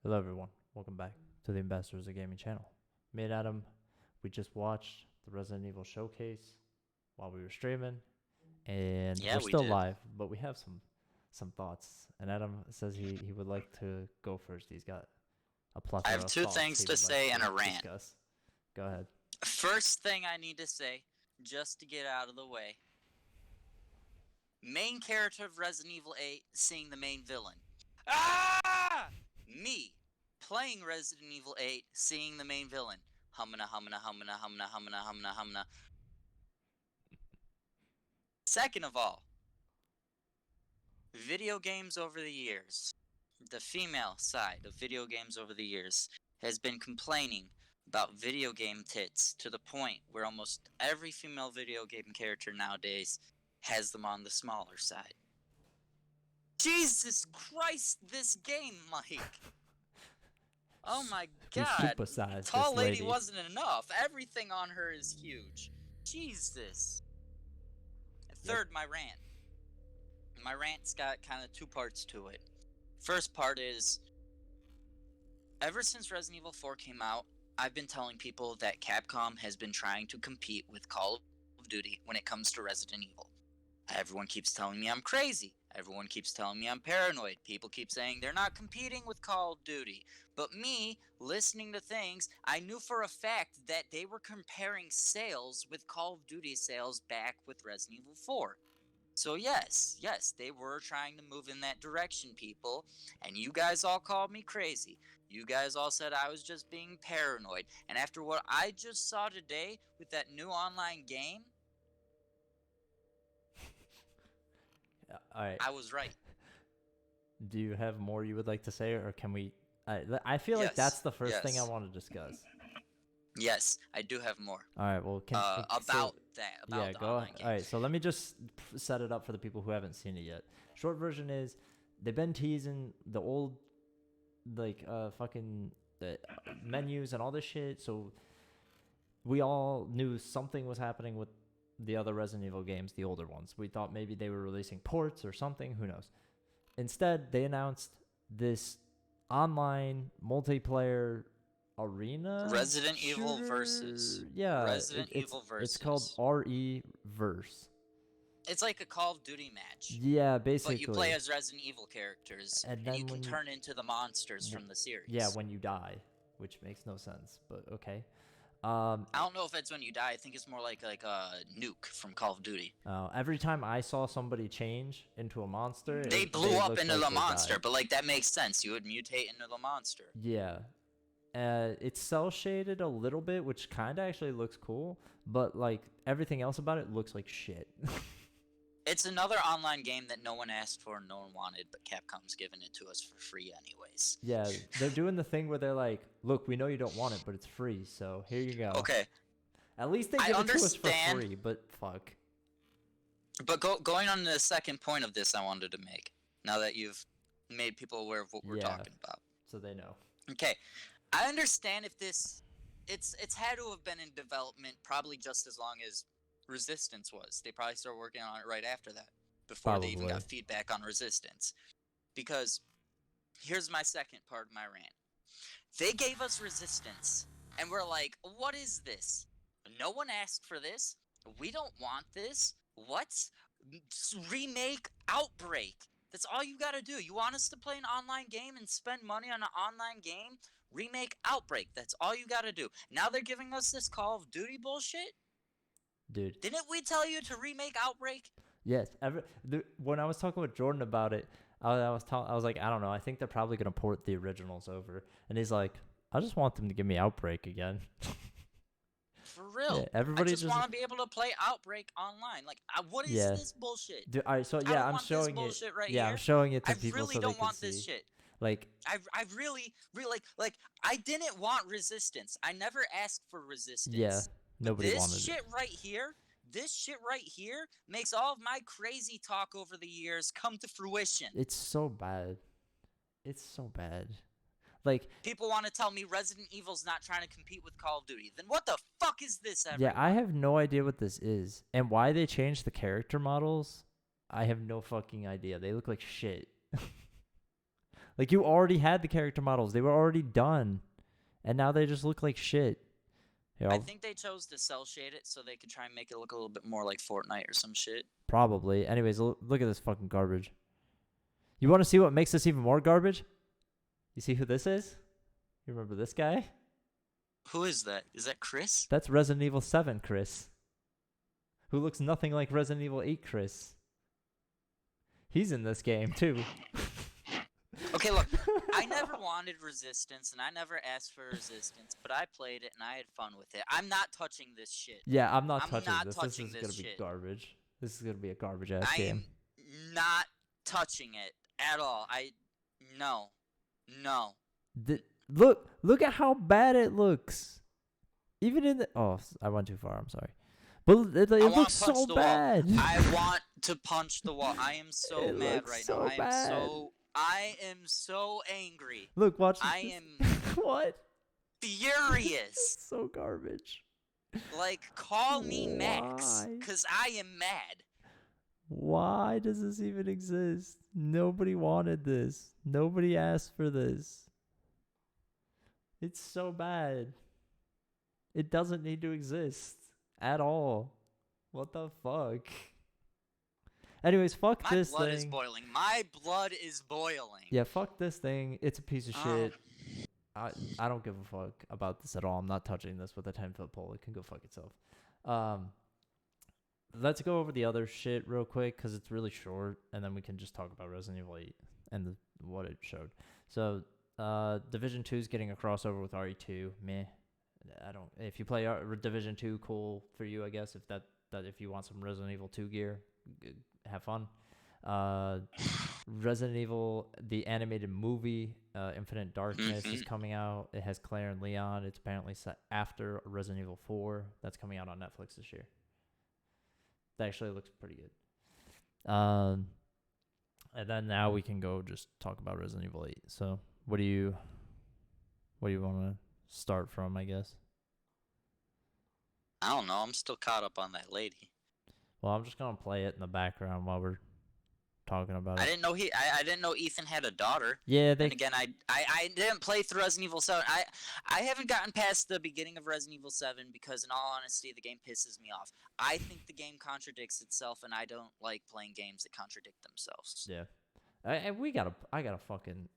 Hello everyone, welcome back to the Ambassadors of Gaming channel. Me and Adam, we just watched the Resident Evil showcase while we were streaming, and Yeah, we're we still did. live, but we have some thoughts. And Adam says he would like to go first. He's got a I plethora have of two thoughts things he to would like say and to a rant. discuss. Go ahead. First thing I need to say, just to get out of the way. Main character of Resident Evil 8 seeing the main villain. Ah! Me playing Resident Evil 8 seeing the main villain. Humna humna humna humna humna humna humna. Second of all, video games over the years. The female side of video games over the years has been complaining about video game tits to the point where almost every female video game character nowadays has them on the smaller side. Jesus Christ, this game, Mike! Oh my We god! supersized Tall this lady lady. wasn't enough. Everything on her is huge. Jesus. Third, my rant. My rant's got kind of two parts to it. First part is, ever since Resident Evil 4 came out, I've been telling people that Capcom has been trying to compete with Call of Duty when it comes to Resident Evil. Everyone keeps telling me I'm crazy. Everyone keeps telling me I'm paranoid. People keep saying they're not competing with Call of Duty. But me, listening to things, I knew for a fact that they were comparing sales with Call of Duty sales back with Resident Evil 4. So yes, they were trying to move in that direction, people, and you guys all called me crazy. You guys all said I was just being paranoid, and after what I just saw today with that new online game, All right. I was right. Do you have more you would like to say, or can we? I feel like that's the first thing I want to discuss. Yes, I do have more. All right. Well, about that. About yeah, the go. online game. All right. So let me just set it up for the people who haven't seen it yet. Short version is they've been teasing the old, like, fucking menus and all this shit. So we all knew something was happening with the other Resident Evil games, the older ones. We thought maybe they were releasing ports or something. Who knows? Instead, they announced this online multiplayer arena Resident Evil shooter? versus. Yeah, Resident Evil versus. it's called RE Verse. It's like a Call of Duty match. Yeah, basically. But you play as Resident Evil characters, and you can turn into the monsters from the series. Yeah, when you die, which makes no sense, but okay. I don't know if it's when you die. I think it's more like a nuke from Call of Duty. Every time I saw somebody change into a monster, they blew up into like the monster, died. but like that makes sense. You would mutate into the monster. Yeah. It's cell shaded a little bit, which kind of actually looks cool, but like everything else about it looks like shit. It's another online game that no one asked for and no one wanted, but Capcom's giving it to us for free anyways. Yeah, they're doing the thing where they're like, look, we know you don't want it, but it's free, so here you go. Okay. At least they give it to us for free, but fuck. But going on to the second point of this I wanted to make, now that you've made people aware of what we're talking about. So they know. Okay. I understand if this... It's had to have been in development probably just as long as Resistance was. They probably started working on it right after that, before they even got feedback on Resistance. Because here's my second part of my rant. They gave us Resistance, and we're like, what is this? No one asked for this. We don't want this. What? Remake Outbreak. That's all you gotta do. You want us to play an online game and spend money on an online game? Remake Outbreak. That's all you gotta do. Now they're giving us this Call of Duty bullshit? Dude. Didn't we tell you to remake Outbreak? Yes. When I was talking with Jordan about it, I was like, I don't know. I think they're probably gonna port the originals over, and he's like, I just want them to give me Outbreak again. For real. Yeah, everybody I just want to be able to play Outbreak online. Like, what is this bullshit? Dude, all right, so yeah, I'm showing it. Right yeah, here. I'm showing it to people really so don't they can want see. This shit. Like, I really like I didn't want Resistance. I never asked for Resistance. Yeah, nobody wanted this shit right here. This shit right here makes all of my crazy talk over the years come to fruition. It's so bad. It's so bad. Like, people want to tell me Resident Evil's not trying to compete with Call of Duty. Then what the fuck is this, everyone? Yeah, I have no idea what this is. And why they changed the character models, I have no fucking idea. They look like shit. Like, you already had the character models. They were already done. And now they just look like shit. I think they chose to cell shade it so they could try and make it look a little bit more like Fortnite or some shit. Probably. Anyways, look at this fucking garbage. You want to see what makes this even more garbage? You see who this is? You remember this guy? Who is that? Is that Chris? That's Resident Evil 7 Chris. Who looks nothing like Resident Evil 8 Chris. He's in this game, too. Okay, look, I never wanted Resistance, and I never asked for Resistance, but I played it, and I had fun with it. I'm not touching this shit. Yeah, I'm not touching not this. touching This is this going to be shit. garbage. This is going to be a garbage-ass I game. am not touching it at all. No. Look at how bad it looks. Even in the... Oh, I went too far. I'm sorry. But it looks so bad. I want to punch the wall. I am so mad right now. I am so angry. Look, watch. I am what? Furious. It's so garbage. Like, call me Max, because I am mad. Why does this even exist? Nobody wanted this. Nobody asked for this. It's so bad. It doesn't need to exist at all. What the fuck? Anyways, fuck this thing. My blood is boiling. My blood is boiling. Yeah, fuck this thing. It's a piece of shit. I don't give a fuck about this at all. I'm not touching this with a 10-foot pole. It can go fuck itself. Let's go over the other shit real quick because it's really short, and then we can just talk about Resident Evil 8 and what it showed. So, Division 2 is getting a crossover with RE2. Meh. If you play Division 2, cool for you, I guess. If you want some Resident Evil 2 gear, have fun. Resident Evil, the animated movie, Infinite Darkness is coming out. It has Claire and Leon. It's apparently set after Resident Evil 4. That's coming out on Netflix this year. That actually looks pretty good. And then now we can go just talk about Resident Evil 8. So what do you want to start from, I guess? I don't know. I'm still caught up on that lady. Well, I'm just gonna play it in the background while we're talking about it. I didn't know Ethan had a daughter. Yeah, and again, I didn't play through Resident Evil 7. I haven't gotten past the beginning of Resident Evil 7 because, in all honesty, the game pisses me off. I think the game contradicts itself, and I don't like playing games that contradict themselves. Yeah, and I gotta fucking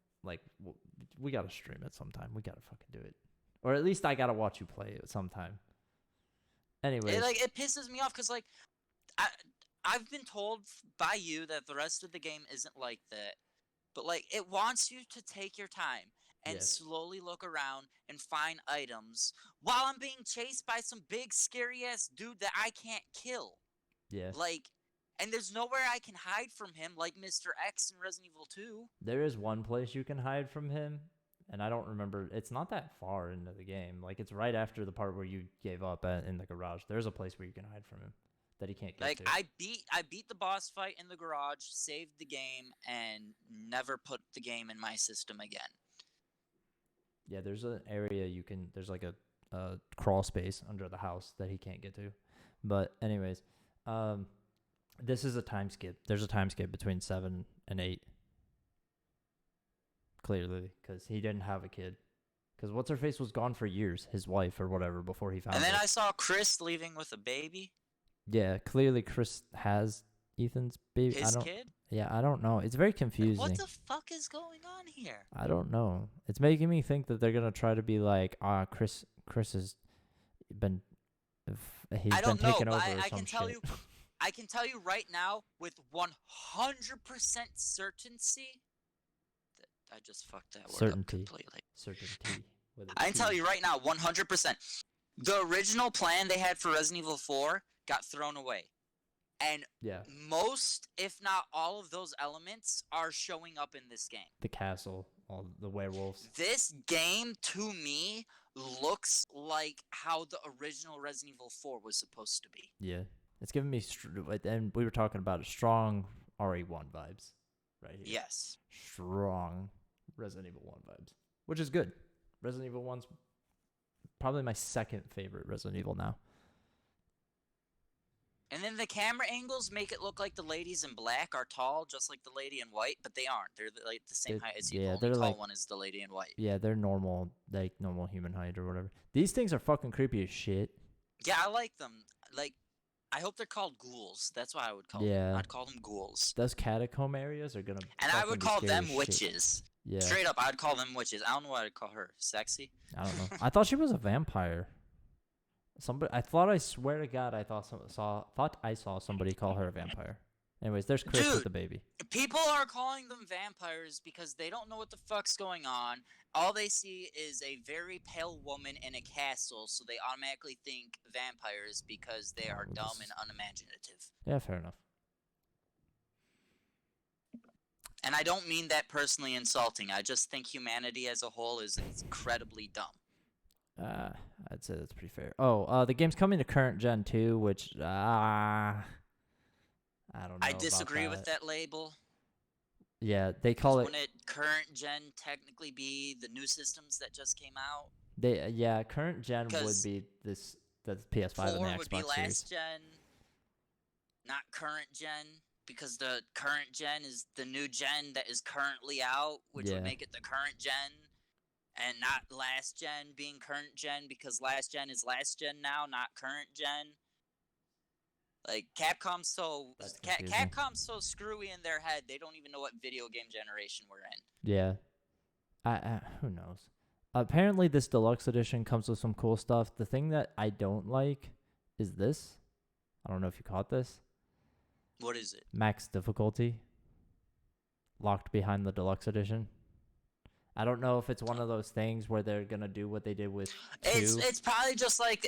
we gotta stream it sometime. We gotta fucking do it, or at least I gotta watch you play it sometime. Anyway, it pisses me off because I've been told by you that the rest of the game isn't like that, but it wants you to take your time and slowly look around and find items while I'm being chased by some big scary ass dude that I can't kill. Yeah. And there's nowhere I can hide from him like Mr. X in Resident Evil 2. There is one place you can hide from him, and I don't remember. It's not that far into the game. It's right after the part where you gave up in the garage. There's a place where you can hide from him that he can't get to. I beat the boss fight in the garage, saved the game, and never put the game in my system again. Yeah, there's an area there's a crawl space under the house that he can't get to. But anyways, this is a time skip. There's a time skip between 7 and 8. Clearly, because he didn't have a kid. Because What's-Her-Face was gone for years, his wife or whatever, before he found And then it. I saw Chris leaving with a baby. Yeah, clearly Chris has Ethan's baby. His kid? Yeah, I don't know. It's very confusing. What the fuck is going on here? I don't know. It's making me think that they're gonna try to be like, Chris has been, he's been taken over or some shit. I can tell you right now with 100% certainty that I just fucked that word up completely. Certainty. I can tell you right now, 100%. The original plan they had for Resident Evil 4 got thrown away. And most, if not all of those elements are showing up in this game. The castle, all the werewolves. This game, to me, looks like how the original Resident Evil 4 was supposed to be. Yeah. It's giving me, and we were talking about strong RE1 vibes right here. Yes. Strong Resident Evil 1 vibes, which is good. Resident Evil 1's probably my second favorite Resident Evil now. And then the camera angles make it look like the ladies in black are tall, just like the lady in white, but they aren't. They're like the same height as you. Yeah, The only they're tall like one is the lady in white. yeah, they're normal, like normal human height or whatever. These things are fucking creepy as shit. Yeah, I like them. Like, I hope they're called ghouls. That's what I would call them. Yeah, I'd call them ghouls. those catacomb areas are gonna And I fucking would be call scary them as shit. witches. Yeah, Straight up, I'd call them witches. I don't know what I'd call her. Sexy? I don't know. I thought she was a vampire. I swear to God, I thought I saw somebody call her a vampire. Anyways, there's Chris with Dude, the baby. people are calling them vampires because they don't know what the fuck's going on. All they see is a very pale woman in a castle, so they automatically think vampires because they are dumb and unimaginative. Yeah, fair enough. And I don't mean that personally insulting. I just think humanity as a whole is incredibly dumb. I'd say that's pretty fair. Oh, the game's coming to current gen too, which I don't know. I disagree with that label. Yeah, they call it. Wouldn't it current gen technically be the new systems that just came out? Current gen would be the PS5 and the Xbox would be last Series. gen, not current gen, because the current gen is the new gen that is currently out, which would make it the current gen, and not last gen being current gen, because last gen is last gen now, not current gen. Like, Capcom's so screwy in their head, they don't even know what video game generation we're in. Yeah. Who knows? Apparently, this deluxe edition comes with some cool stuff. The thing that I don't like is this. I don't know if you caught this. What is it? Max difficulty. Locked behind the deluxe edition. I don't know if it's one of those things where they're gonna do what they did with 2. It's probably just like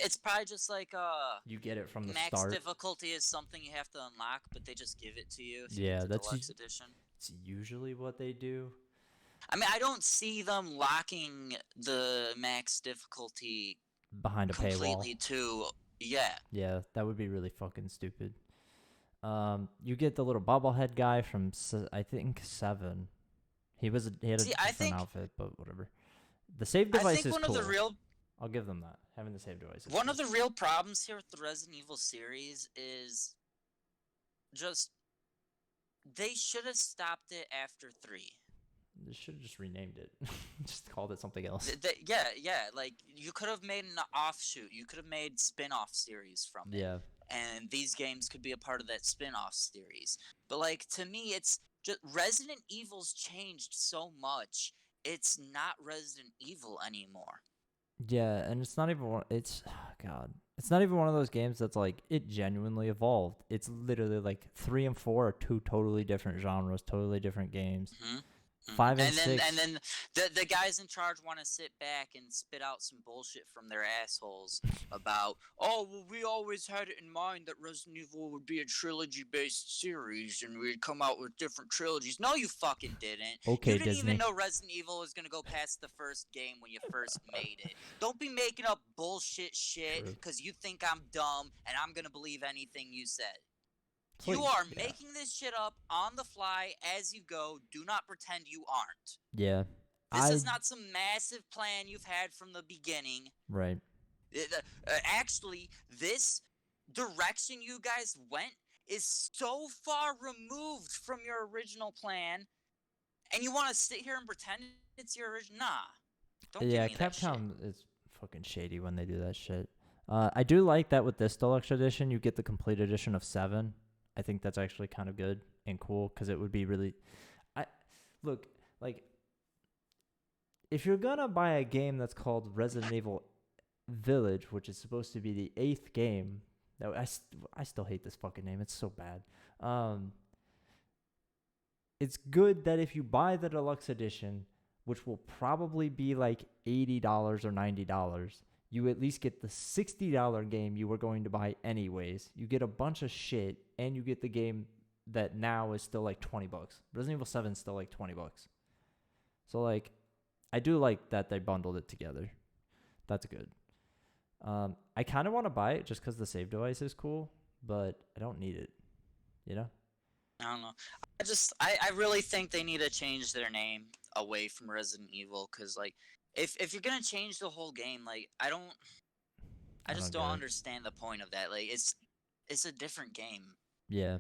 you get it from the max start. difficulty is something you have to unlock, but they just give it to you. If you Yeah, get the that's deluxe edition. It's usually what they do. I mean, I don't see them locking the max difficulty behind a completely paywall. To Yeah, that would be really fucking stupid. You get the little bobblehead guy from I think 7. He had a different outfit, but whatever. The save device is cool. I'll give them that. Having the save device. One of the real problems here with the Resident Evil series is just they should have stopped it after 3. They should have just renamed it. Just called it something else. Yeah. Like, you could have made an offshoot. You could have made spin-off series from it. Yeah. And these games could be a part of that spin-off series. But, like, to me, it's just Resident Evil's changed so much. It's not Resident Evil anymore. Yeah, and it's not even one. It's It's not even one of those games that's like it genuinely evolved. It's literally like 3 and 4 are 2 totally different genres, totally different games. Mm-hmm. 5 and 6. And then the guys in charge want to sit back and spit out some bullshit from their assholes about, oh, well, we always had it in mind that Resident Evil would be a trilogy-based series and we'd come out with different trilogies. No, you fucking didn't. Okay, you didn't Disney. even know Resident Evil was going to go past the first game when you first made it. Don't be making up bullshit shit because you think I'm dumb and I'm going to believe anything you said. You are making this shit up on the fly as you go. Do not pretend you aren't. Yeah. This is not some massive plan you've had from the beginning. Right. Actually, this direction you guys went is so far removed from your original plan, and you want to sit here and pretend it's your original? Nah. Don't give me that shit. Capcom is fucking shady when they do that shit. I do like that with this deluxe edition, you get the complete edition of 7. I think that's actually kind of good and cool because it would be really... Look, like, if you're going to buy a game that's called Resident Evil Village, which is supposed to be the 8th game... I still hate this fucking name. It's so bad. It's good that if you buy the deluxe edition, which will probably be like $80 or $90... you at least get the $60 game you were going to buy anyways. You get a bunch of shit, and you get the game that now is still like $20. Resident Evil 7 is still like $20. So, like, I do like that they bundled it together. That's good. I kind of want to buy it just because the save device is cool, but I don't need it. You know? I don't know. I really think they need to change their name away from Resident Evil, because, like, If you're gonna change the whole game, like I just don't understand the point of that. Like it's a different game. Yeah.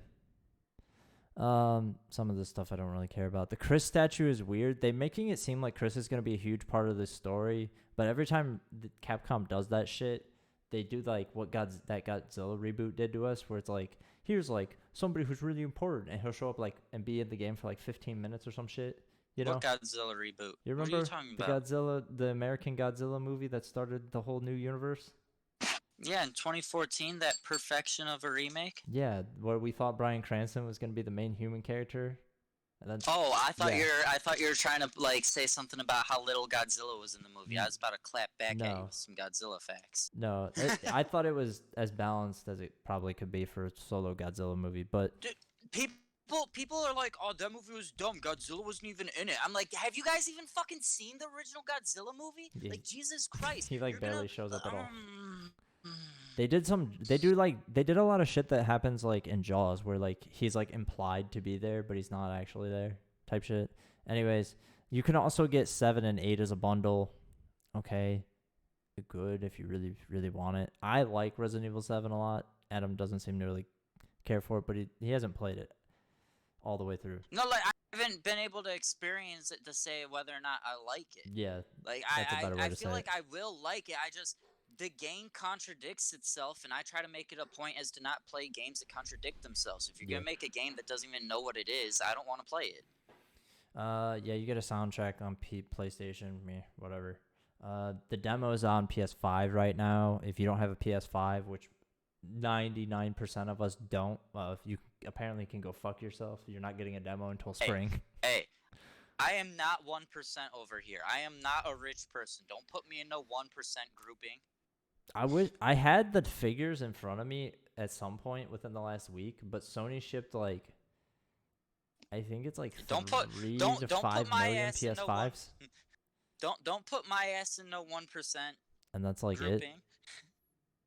Some of the stuff I don't really care about. The Chris statue is weird. They're making it seem like Chris is gonna be a huge part of the story, but every time Capcom does that shit, they do like what that Godzilla reboot did to us, where it's like, here's like somebody who's really important, and he'll show up like and be in the game for like 15 minutes or some shit. You know? What Godzilla reboot? You What are you remember talking the about? the American Godzilla movie that started the whole new universe? Yeah, in 2014, that perfection of a remake. Yeah, where we thought Bryan Cranston was gonna be the main human character, and then Oh, yeah, I thought you were trying to like say something about how little Godzilla was in the movie. I was about to clap back at you no, with some Godzilla facts. no, I thought it was as balanced as it probably could be for a solo Godzilla movie, but Dude, people are like, "Oh, that movie was dumb. Godzilla wasn't even in it." I'm like, "Have you guys even fucking seen the original Godzilla movie? yeah, Like, Jesus Christ, he like you're gonna." barely shows up at all. Um, They did a lot of shit that happens like in Jaws where like he's like implied to be there, but he's not actually there type shit. Anyways, you can also get 7 and 8 as a bundle. Okay, good if you really, really want it. I like Resident Evil 7 a lot. Adam doesn't seem to really care for it, but he hasn't played it all the way through. no, like I haven't been able to experience it to say whether or not I like it. Yeah, Like that's a better way I to feel say like it. I will like it. I just the game contradicts itself, and I try to make it a point as to not play games that contradict themselves. If you're Yeah. gonna make a game that doesn't even know what it is, I don't want to play it. Yeah, you get a soundtrack on PlayStation, whatever. The demo is on PS5 right now. If you don't have a PS5, which 99% of us don't, you apparently can go fuck yourself. You're not getting a demo until spring. Hey, I am not 1% over here. I am not a rich person. Don't put me in no 1% grouping. I wish I had the figures in front of me at some point within the last week, but Sony shipped like I think it's like Don't put 3 to don't put 5 my million ass in no one. PS5s, Don't put my ass in no 1% and that's like it. grouping.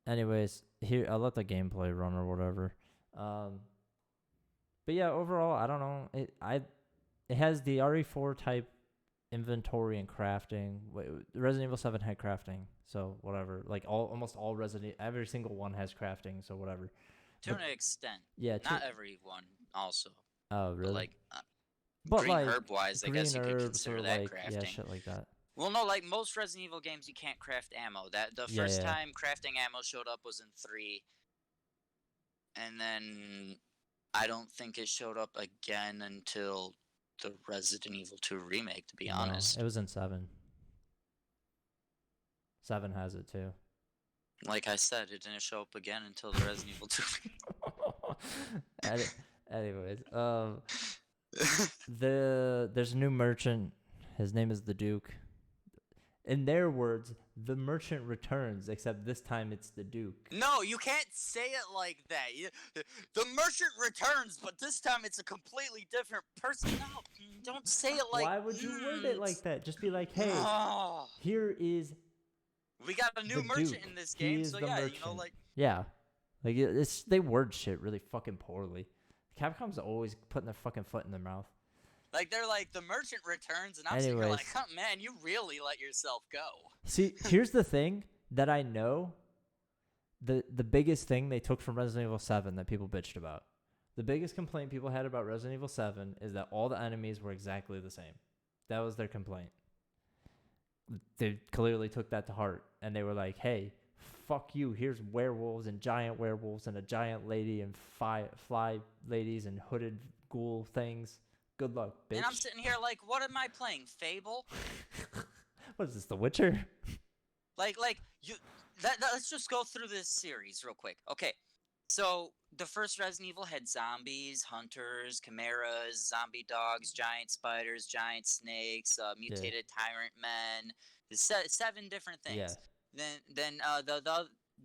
Anyways, here I'll let the gameplay run or whatever. But yeah, overall, I don't know. It has the RE4 type inventory and crafting. Resident Evil 7 had crafting, so whatever. Like almost all every single one has crafting, so whatever. To an extent. Yeah, Not everyone also. oh But really? like But green like herb wise, I green guess you could herbs consider or that like crafting. yeah, shit like that. Well, no, like most Resident Evil games, you can't craft ammo. That the first Yeah. time crafting ammo showed up was in 3, and then I don't think it showed up again until the Resident Evil 2 remake. To be honest, it was in 7. 7 has it too. like I said, it didn't show up again until the Resident Evil 2. Anyways, there's a new merchant. His name is the Duke. In their words, the merchant returns, except this time it's the Duke. No, you can't say it like that. The merchant returns, but this time it's a completely different person. No, don't say it like. Why would you word it like that? Just be like, hey, here is. We got a new merchant in this game, so yeah, merchant. you know, like. Yeah, like they word shit really fucking poorly. Capcom's always putting their fucking foot in their mouth. Like, they're like, the merchant returns, and I'm sitting here like, oh, man, you really let yourself go. See, here's the thing that I know, the biggest thing they took from Resident Evil 7 that people bitched about. The biggest complaint people had about Resident Evil 7 is that all the enemies were exactly the same. That was their complaint. They clearly took that to heart, and they were like, hey, fuck you, here's werewolves and giant werewolves and a giant lady and fly ladies and hooded ghoul things. Good luck, bitch. And I'm sitting here like, what am I playing? Fable? What is this, The Witcher? Like you. Let's just go through this series real quick. Okay, so the first Resident Evil had zombies, hunters, chimeras, zombie dogs, giant spiders, giant snakes, mutated tyrant men. 7 different things. Yeah. Then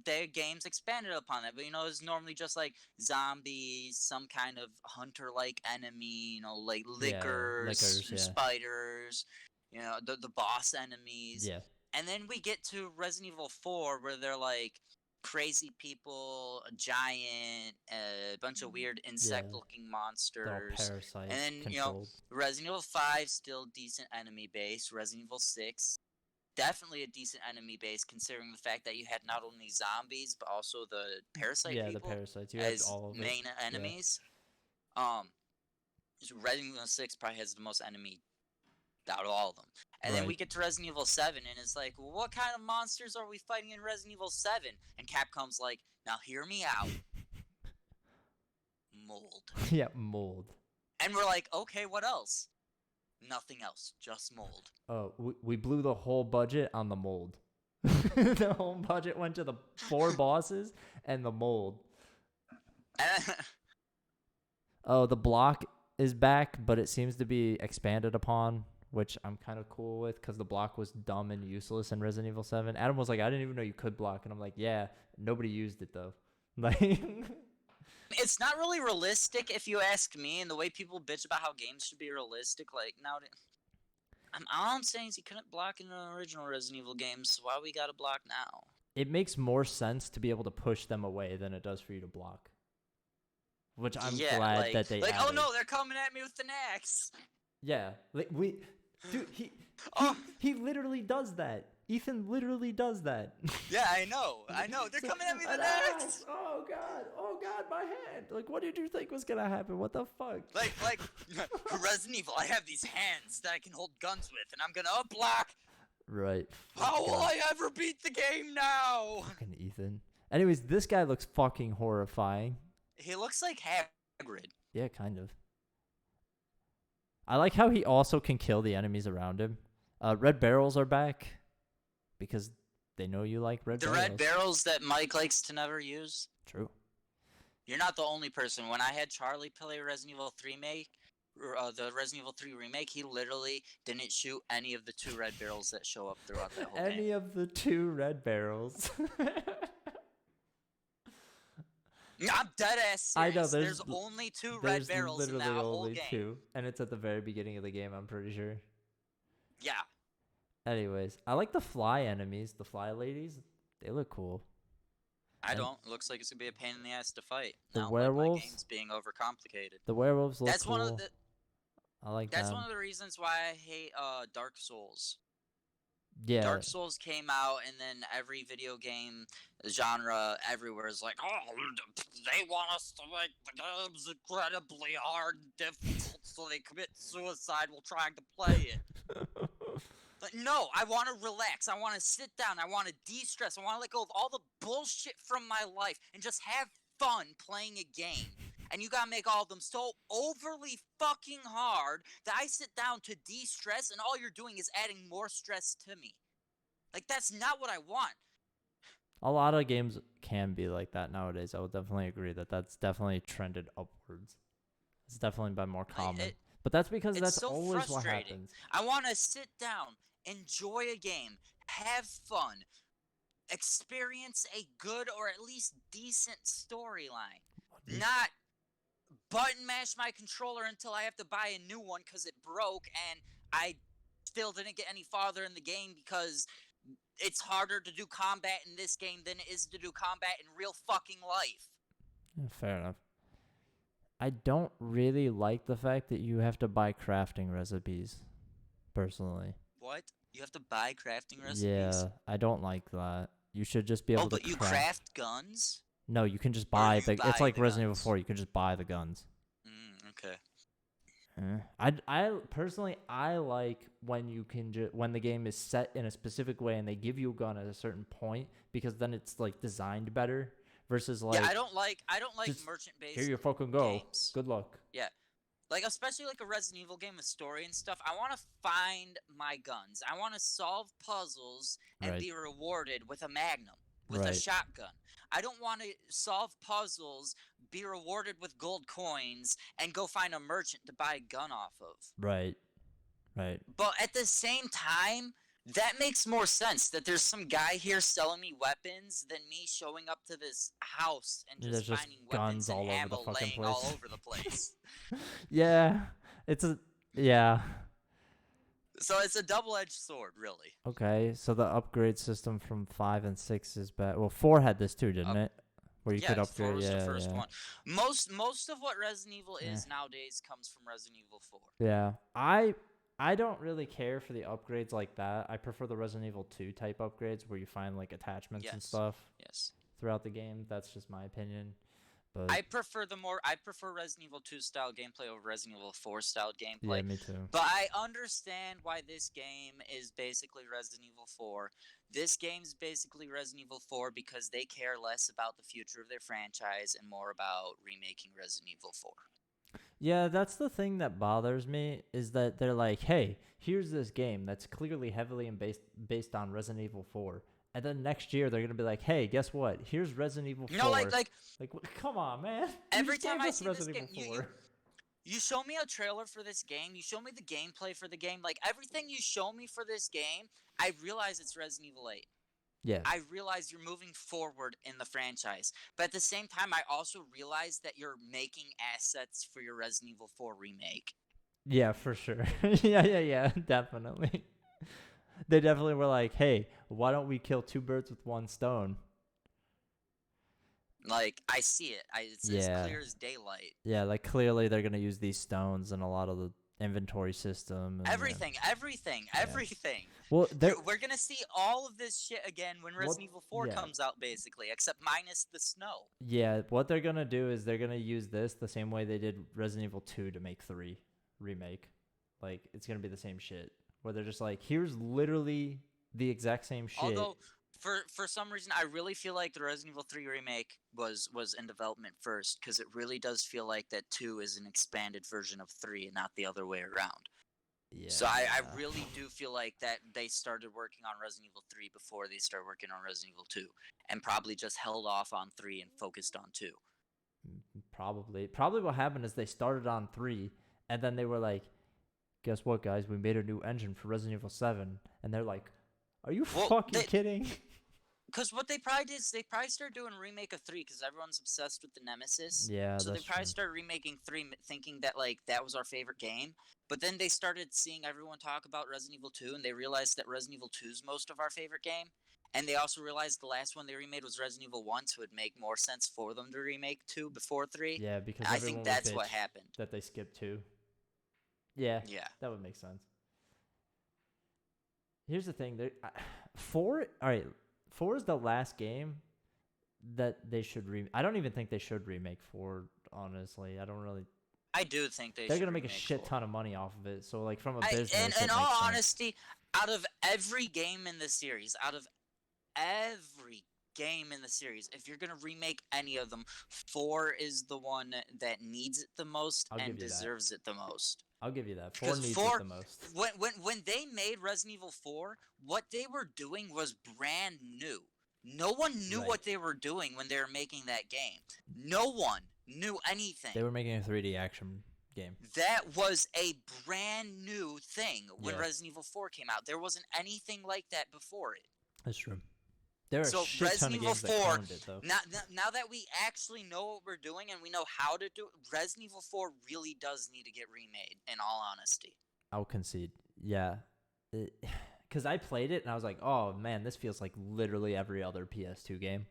their games expanded upon that, but you know, it's normally just like zombies, some kind of hunter-like enemy, you know, like lickers, spiders, you know, the boss enemies. Yeah. And then we get to Resident Evil 4, where they're like crazy people, a giant, a bunch of weird insect-looking monsters. They're all parasite and then controlled. you know, Resident Evil 5 still decent enemy base. Resident Evil 6. definitely a decent enemy base, considering the fact that you had not only zombies but also the parasite Yeah, the people parasites. You had as all of it. main Yeah. enemies. Um, Resident Evil 6 probably has the most enemy out of all of them. And then we Right. get to Resident Evil 7, and it's like, well, what kind of monsters are we fighting in Resident Evil 7? And Capcom's like, now hear me out. Mold. Yeah, mold. And we're like, okay, what else? Nothing else, just mold. Oh, we blew the whole budget on the mold. The whole budget went to the 4 bosses and the mold. Oh, the block is back, but it seems to be expanded upon, which I'm kind of cool with because the block was dumb and useless in Resident Evil 7. Adam was like, I didn't even know you could block. And I'm like, yeah, nobody used it though. Like, It's not really realistic if you ask me, and the way people bitch about how games should be realistic, like, now, all I'm saying is you couldn't block in the original Resident Evil games, so why we gotta block now? it makes more sense to be able to push them away than it does for you to block. Which I'm glad that they like, added. oh no, they're coming at me with an axe. Yeah, like dude, he literally does that. Ethan literally does that. Yeah, I know. They're coming at me with an axe. Oh god, my hand. Like, what did you think was gonna happen? What the fuck? Like Resident Evil, I have these hands that I can hold guns with, and I'm gonna block. Right. How will I ever beat the game now? Fucking Ethan. Anyways, this guy looks fucking horrifying. He looks like Hagrid. Yeah, kind of. I like how he also can kill the enemies around him. Red barrels are back because they know you like red barrels. The red barrels that Mike likes to never use. True. You're not the only person. When I had Charlie play Resident Evil 3 the Resident Evil 3 remake, he literally didn't shoot any of the 2 red barrels that show up throughout that whole game. Any of the 2 red barrels. I'm dead ass serious. I know there's only 2 red barrels in that whole game. 2, and it's at the very beginning of the game, I'm pretty sure. Yeah. Anyways, I like the fly enemies, the fly ladies. They look cool. I don't. Looks like it's gonna be a pain in the ass to fight. The now, werewolves? my game's being overcomplicated. The werewolves look That's cool. one of the. I like That's them. one of the reasons why I hate Dark Souls. Yeah. Dark Souls came out, and then every video game genre everywhere is like, oh, they want us to make the games incredibly hard and difficult, so they commit suicide while trying to play it. But no, I want to relax. I want to sit down. I want to de-stress. I want to let go of all the bullshit from my life and just have fun playing a game. And you gotta make all of them so overly fucking hard that I sit down to de-stress, and all you're doing is adding more stress to me. Like, that's not what I want. A lot of games can be like that nowadays. I would definitely agree that that's definitely trended upwards. It's definitely been more common. But that's because that's so always what frustrating. happens. I want to sit down, enjoy a game, have fun, experience a good or at least decent storyline. Not button mash my controller until I have to buy a new one because it broke, and I still didn't get any farther in the game because it's harder to do combat in this game than it is to do combat in real fucking life. Yeah, fair enough. I don't really like the fact that you have to buy crafting recipes, personally. What? You have to buy crafting recipes? Yeah, I don't like that. You should just be able to but you craft guns? No, you can just buy the... It's like Resident Evil guns. 4. You can just buy the guns. Okay. I personally, I like when you can when the game is set in a specific way and they give you a gun at a certain point, because then it's like designed better versus like... Yeah, I don't like merchant-based here you fucking go. games. Good luck. Yeah. Like, especially like a Resident Evil game with story and stuff, I want to find my guns. I want to solve puzzles and be rewarded with a magnum, with a shotgun. I don't want to solve puzzles, be rewarded with gold coins, and go find a merchant to buy a gun off of. Right. But at the same time, that makes more sense that there's some guy here selling me weapons than me showing up to this house and just finding weapons and ammo laying all over the place. Yeah. Yeah. So it's a double-edged sword, really. Okay, so the upgrade system from 5 and 6 is bad. Well, 4 had this too, didn't it? Where you could upgrade. 4 was the first one. Most of what Resident Evil is nowadays comes from Resident Evil 4. Yeah, I I don't really care for the upgrades like that. I prefer the Resident Evil 2 type upgrades where you find like attachments and Yes. stuff Yes. throughout the game. That's just my opinion. But I prefer Resident Evil 2 style gameplay over Resident Evil 4 style gameplay. yeah, me too. But I understand why this game is basically Resident Evil 4. This game's basically Resident Evil 4 because they care less about the future of their franchise and more about remaking Resident Evil 4. Yeah, that's the thing that bothers me is that they're like, "Hey, here's this game that's clearly heavily based on Resident Evil 4." And then next year they're going to be like, "Hey, guess what? Here's Resident Evil 4." No, like come on, man. You every just time gave I us see this Resident game, Evil 4. you show me a trailer for this game, you show me the gameplay for the game, like everything you show me for this game, I realize it's Resident Evil 8. Yeah. I realize you're moving forward in the franchise. But at the same time, I also realize that you're making assets for your Resident Evil 4 remake. Yeah, for sure. yeah, definitely. They definitely were like, "Hey, why don't we kill two birds with one stone?" Like, I see it. It's as clear as daylight. Yeah, like clearly they're going to use these stones in a lot of the inventory system. And, everything. Well, we're going to see all of this shit again when Resident Evil 4 comes out, basically, except minus the snow. Yeah, what they're going to do is they're going to use this the same way they did Resident Evil 2 to make 3 remake. Like, it's going to be the same shit. Where they're just like, here's literally the exact same shit. Although, for some reason, I really feel like the Resident Evil 3 remake was in development first, because it really does feel like that 2 is an expanded version of 3 and not the other way around. Yeah. So I really do feel like that they started working on Resident Evil 3 before they started working on Resident Evil 2, and probably just held off on 3 and focused on 2. Probably what happened is they started on 3, and then they were like, guess what, guys? We made a new engine for Resident Evil 7. And they're like, are you fucking kidding? Because what they probably did is they probably started doing a remake of 3 because everyone's obsessed with the Nemesis. Yeah, so they probably true. started remaking 3 thinking that, like, that was our favorite game. But then they started seeing everyone talk about Resident Evil 2, and they realized that Resident Evil 2 is most of our favorite game. And they also realized the last one they remade was Resident Evil 1, so it would make more sense for them to remake 2 before 3. Yeah, because I think that's what happened. That they skipped 2. Yeah, that would make sense. Here's the thing: 4 is the last game that they should I don't even think they should remake 4. Honestly, I do think they're gonna make a shit ton of money off of it. So, like, from a business, and in all honesty, out of every game in the series, if you're gonna remake any of them, 4 is the one that needs it the most and deserves it the most. I'll give you that. 4 needs it the most. When they made Resident Evil 4, what they were doing was brand new. No one knew what they were doing when they were making that game. No one knew anything. They were making a 3D action game. That was a brand new thing when Resident Evil 4 came out. There wasn't anything like that before it. That's true. There are a shit ton of games that cloned it, though. Now that we actually know what we're doing and we know how to do it, Resident Evil 4 really does need to get remade, in all honesty. I'll concede. Yeah. Because I played it and I was like, oh, man, this feels like literally every other PS2 game.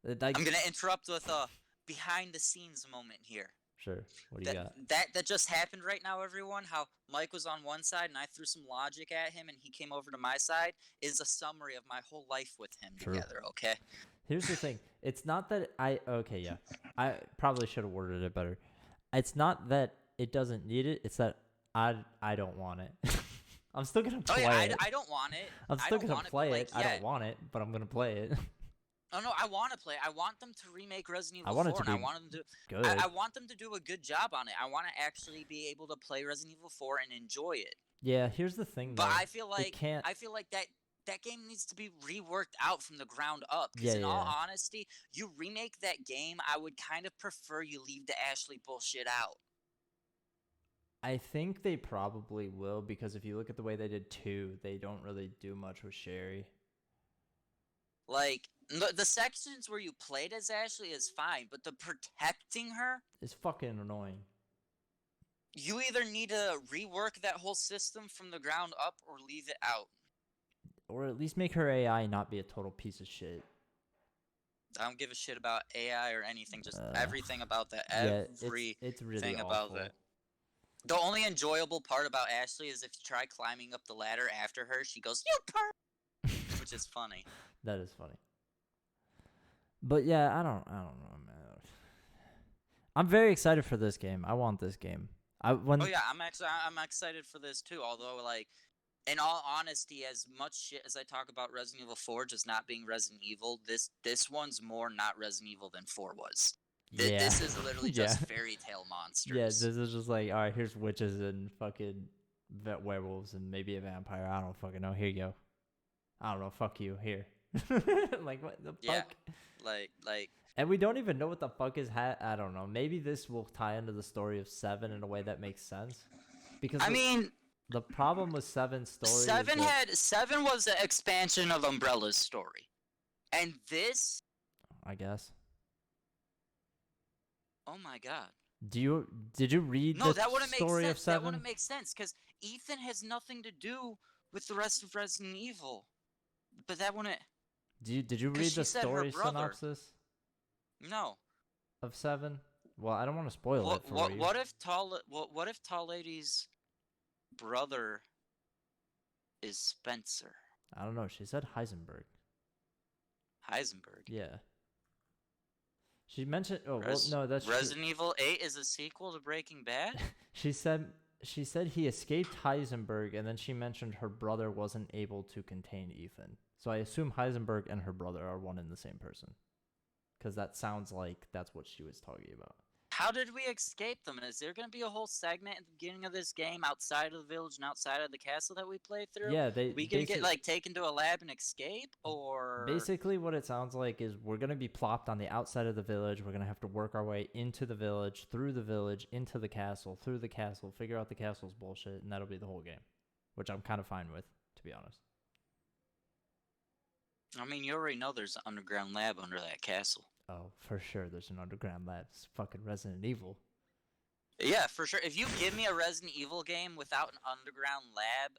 I'm going to interrupt with a behind-the-scenes moment here. Sure. What do you got? That just happened right now, everyone. How Mike was on one side and I threw some logic at him and he came over to my side is a summary of my whole life with him together, okay? Here's the thing. It's not that I probably should have worded it better. It's not that it doesn't need it. It's that I don't want it. I'm still going to play it. I don't want it. I'm still going to play it. I don't want it, but I'm going to play it. Oh no, I want to play. I want them to remake Resident Evil 4, and I want them to good. I want them to do a good job on it. I want to actually be able to play Resident Evil 4 and enjoy it. Yeah, here's the thing, though. But I feel like that game needs to be reworked out from the ground up. Because in all honesty, you remake that game, I would kind of prefer you leave the Ashley bullshit out. I think they probably will, because if you look at the way they did 2, they don't really do much with Sherry. Like, the sections where you played as Ashley is fine, but the protecting her is fucking annoying. You either need to rework that whole system from the ground up or leave it out. Or at least make her AI not be a total piece of shit. I don't give a shit about AI or anything, just everything about that. It's really about awful. that. The only enjoyable part about Ashley is if you try climbing up the ladder after her, she goes, "You perv," which is funny. That is funny. But yeah, I don't know, man. I'm very excited for this game. I want this game. Oh yeah, I'm excited for this too. Although, like, in all honesty, as much shit as I talk about Resident Evil 4 just not being Resident Evil, this one's more not Resident Evil than 4 was. Yeah. This is literally Yeah. just fairy tale monsters. Yeah, this is just like, all right, here's witches and fucking werewolves and maybe a vampire. I don't fucking know. Here you go. I don't know. Fuck you. Here. Like, what the Yeah. fuck? Like. And we don't even know what the fuck is I don't know. Maybe this will tie into the story of 7 in a way that makes sense. Because I mean, the problem with 7's story Seven was an expansion of Umbrella's story, and this, I guess. oh my god. Did you read No, the that wouldn't make story sense. of 7? That wouldn't make sense because Ethan has nothing to do with the rest of Resident Evil. But that wouldn't. Did you 'Cause read she the said her story brother. synopsis No. of 7? Well, I don't want to spoil it for you. What if Tall Lady's brother is Spencer? I don't know. She said Heisenberg. Heisenberg. Yeah. She mentioned. Oh, well, no, that's Resident Evil 8 is a sequel to Breaking Bad. She said he escaped Heisenberg, and then she mentioned her brother wasn't able to contain Ethan. So I assume Heisenberg and her brother are one and the same person, because that sounds like that's what she was talking about. How did we escape them? Is there going to be a whole segment at the beginning of this game outside of the village and outside of the castle that we play through? Yeah, we can get like taken to a lab and escape, or basically what it sounds like is we're gonna be plopped on the outside of the village. We're gonna have to work our way into the village, through the village, into the castle, through the castle, figure out the castle's bullshit, and that'll be the whole game, which I'm kind of fine with, to be honest. I mean, you already know there's an underground lab under that castle. Oh, for sure, there's an underground lab. It's fucking Resident Evil. Yeah, for sure. If you give me a Resident Evil game without an underground lab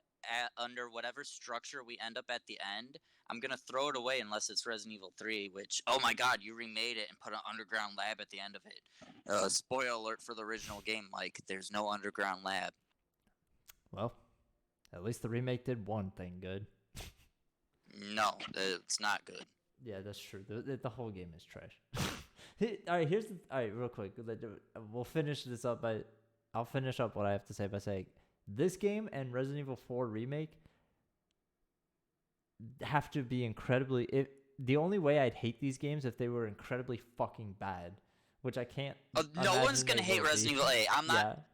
under whatever structure we end up at the end, I'm gonna throw it away unless it's Resident Evil 3, which, oh my god, you remade it and put an underground lab at the end of it. Spoiler alert for the original game, Mike. There's no underground lab. Well, at least the remake did one thing good. No, it's not good. Yeah, that's true. The whole game is trash. All right, real quick. We'll finish this up I'll finish up what I have to say by saying this game and Resident Evil 4 Remake have to be incredibly... the only way I'd hate these games if they were incredibly fucking bad, which I can't... No one's going to hate Resident Evil 8. I'm not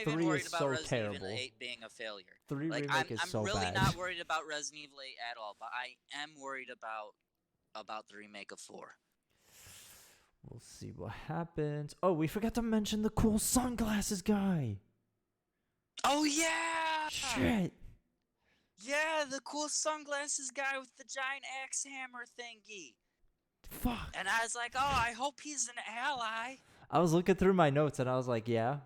even worried about Resident Evil 8 being a failure. 3 Remake is so bad. I'm really not worried about Resident Evil 8 at all, but I am worried about the remake of 4. We'll see what happens. Oh, we forgot to mention the cool sunglasses guy. Oh, yeah! Shit. Yeah, the cool sunglasses guy with the giant axe hammer thingy. Fuck. And I was like, oh, I hope he's an ally. I was looking through my notes and I was like, yeah,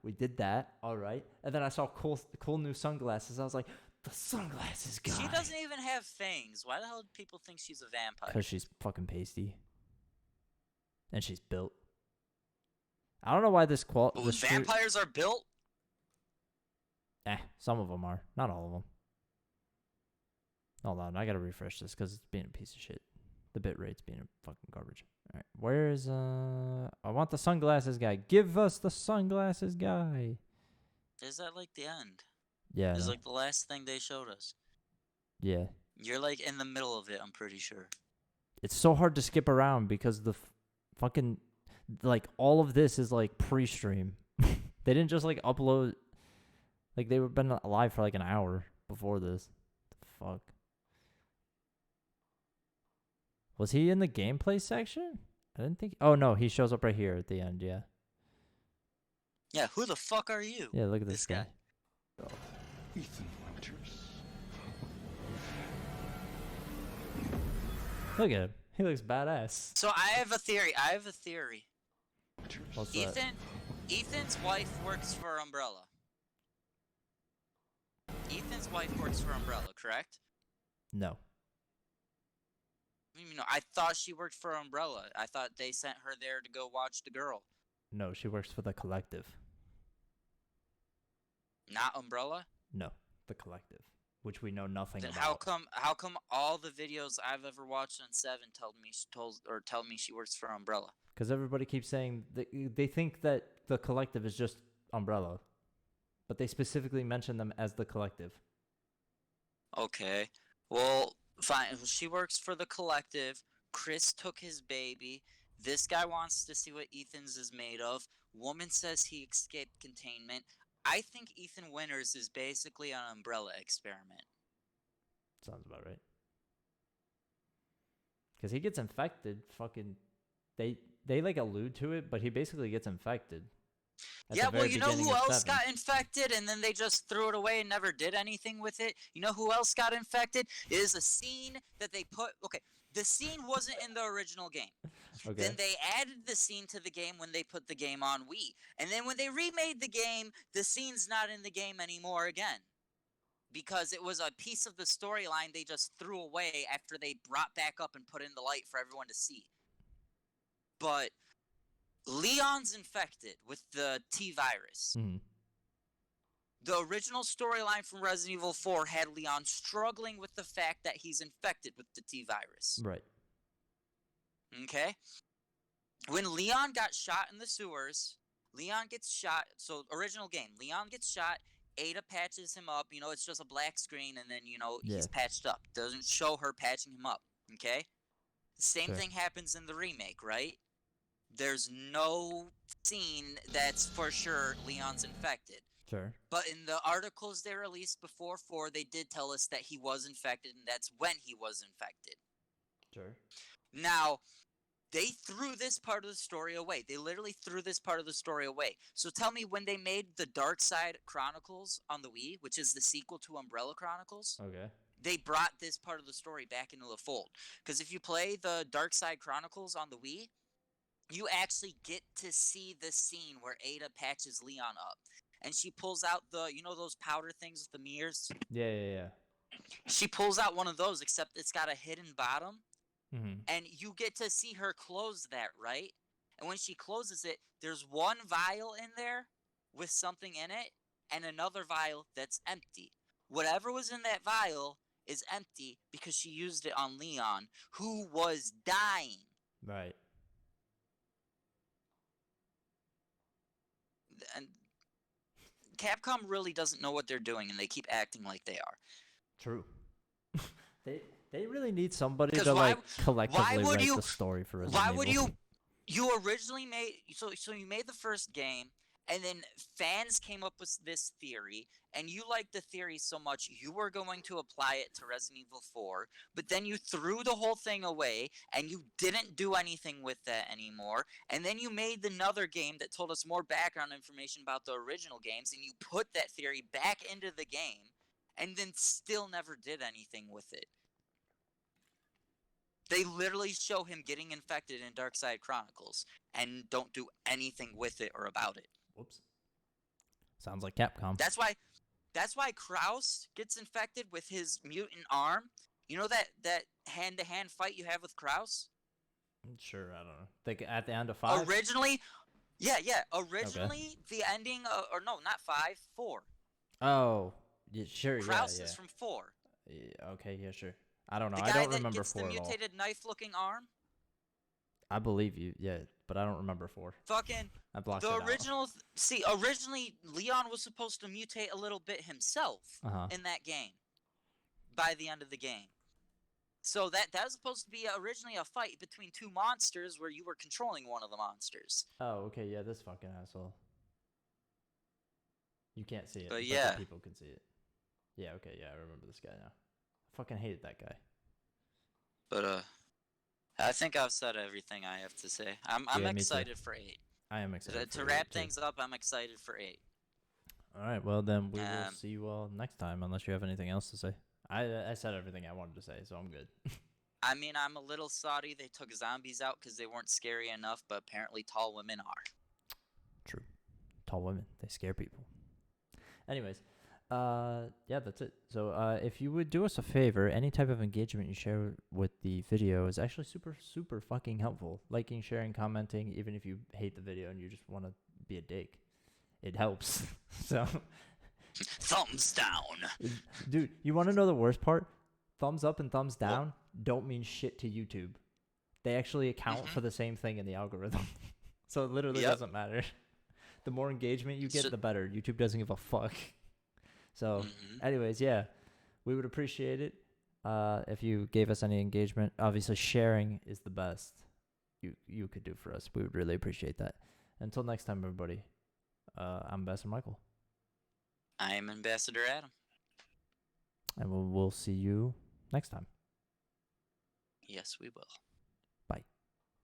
we did that. All right. And then I saw cool new sunglasses. I was like, the sunglasses guy. She doesn't even have fangs. Why the hell do people think she's a vampire? Because she's fucking pasty. And she's built. I don't know why this vampires are built? Some of them are. Not all of them. Hold on, I gotta refresh this because it's being a piece of shit. The bit rate's being a fucking garbage. Alright, where's, I want the sunglasses guy. Give us the sunglasses guy. Is that like the end? Yeah. It's like the last thing they showed us. Yeah. You're like in the middle of it, I'm pretty sure. It's so hard to skip around because the fucking, like, all of this is like pre-stream. They didn't just like upload, like they were been alive for like an hour before this. The fuck. Was he in the gameplay section? I didn't think. Oh no, he shows up right here at the end. Yeah. Yeah. Who the fuck are you? Yeah. Look at this guy. Ethan Winters. Look at him. He looks badass. So I have a theory. What's that? Ethan's wife works for Umbrella. Ethan's wife works for Umbrella, correct? No. I thought she worked for Umbrella. I thought they sent her there to go watch the girl. No, she works for the Collective. Not Umbrella? No, the Collective, which we know nothing Then about. how come all the videos I've ever watched on Seven tell me she works for Umbrella? Because everybody keeps saying they think that the Collective is just Umbrella, but they specifically mention them as the Collective. Okay. Well, fine. She works for the Collective. Chris took his baby. This guy wants to see what Ethan's is made of. Woman says he escaped containment. I think Ethan Winters is basically an Umbrella experiment. Sounds about right. Because he gets infected. Fucking, they like allude to it, but he basically gets infected. Yeah, well, you know who else got infected and then they just threw it away and never did anything with it? You know who else got infected? It is a scene that they put... Okay, the scene wasn't in the original game. Okay. Then they added the scene to the game when they put the game on Wii. And then when they remade the game, the scene's not in the game anymore again. Because it was a piece of the storyline they just threw away after they brought back up and put in the light for everyone to see. But Leon's infected with the T-virus. Mm-hmm. The original storyline from Resident Evil 4 had Leon struggling with the fact that he's infected with the T-virus. Right. Okay? When Leon got shot in the sewers, Leon gets shot. So, original game, Leon gets shot. Ada patches him up. You know, it's just a black screen, and then, you know, he's patched up. Doesn't show her patching him up. Okay? The same thing happens in the remake, right? There's no scene that's for sure Leon's infected. Sure. But in the articles they released before 4, they did tell us that he was infected, and that's when he was infected. Sure. Now, they threw this part of the story away. They literally threw this part of the story away. So tell me, when they made the Dark Side Chronicles on the Wii, which is the sequel to Umbrella Chronicles, Okay. they brought this part of the story back into the fold. Because if you play the Dark Side Chronicles on the Wii, you actually get to see the scene where Ada patches Leon up. And she pulls out the, you know those powder things with the mirrors? Yeah. She pulls out one of those, except it's got a hidden bottom. Mm-hmm. And you get to see her close that, right? And when she closes it, there's one vial in there with something in it, and another vial that's empty. Whatever was in that vial is empty because she used it on Leon, who was dying. Right. And Capcom really doesn't know what they're doing, and they keep acting like they are. True. They really need somebody to why, like collectively write the story for Resident Evil. Why would you originally made so you made the first game, and then fans came up with this theory, and you liked the theory so much you were going to apply it to Resident Evil 4, but then you threw the whole thing away and you didn't do anything with that anymore, and then you made another game that told us more background information about the original games, and you put that theory back into the game, and then still never did anything with it. They literally show him getting infected in Dark Side Chronicles and don't do anything with it or about it. Whoops. Sounds like Capcom. That's why Kraus gets infected with his mutant arm. You know that hand-to-hand fight you have with Kraus? Sure, I don't know. Like at the end of 5? Originally, the ending, or no, not 5, 4. Oh, yeah, sure, Kraus is from 4. Yeah, okay, yeah, sure. I don't know. The I guy don't remember that 4 gets the at all. mutated knife-looking arm? I believe you, yeah, but I don't remember 4. Fucking I blocked the it out. original. See, originally Leon was supposed to mutate a little bit himself in that game. By the end of the game, so that was supposed to be originally a fight between two monsters where you were controlling one of the monsters. Oh, okay, yeah, this fucking asshole. You can't see it, but the people can see it. Yeah, okay, yeah, I remember this guy now. I fucking hated that guy. But I think I've said everything I have to say. I'm excited for 8. I am excited. To wrap things up, I'm excited for 8. All right, well then we will see you all next time, unless you have anything else to say. I said everything I wanted to say, so I'm good. I mean, I'm a little salty they took zombies out because they weren't scary enough, but apparently tall women are. True. Tall women, they scare people. Anyways, yeah, that's it. So if you would do us a favor, any type of engagement you share with the video is actually super, super fucking helpful. Liking, sharing, commenting, even if you hate the video and you just want to be a dick. It helps. So Thumbs down. Dude, you want to know the worst part? Thumbs up and thumbs down don't mean shit to YouTube. They actually account for the same thing in the algorithm. So it literally doesn't matter. The more engagement you get, the better. YouTube doesn't give a fuck. So, anyways, yeah, we would appreciate it if you gave us any engagement. Obviously, sharing is the best you could do for us. We would really appreciate that. Until next time, everybody, I'm Ambassador Michael. I am Ambassador Adam. And we'll see you next time. Yes, we will.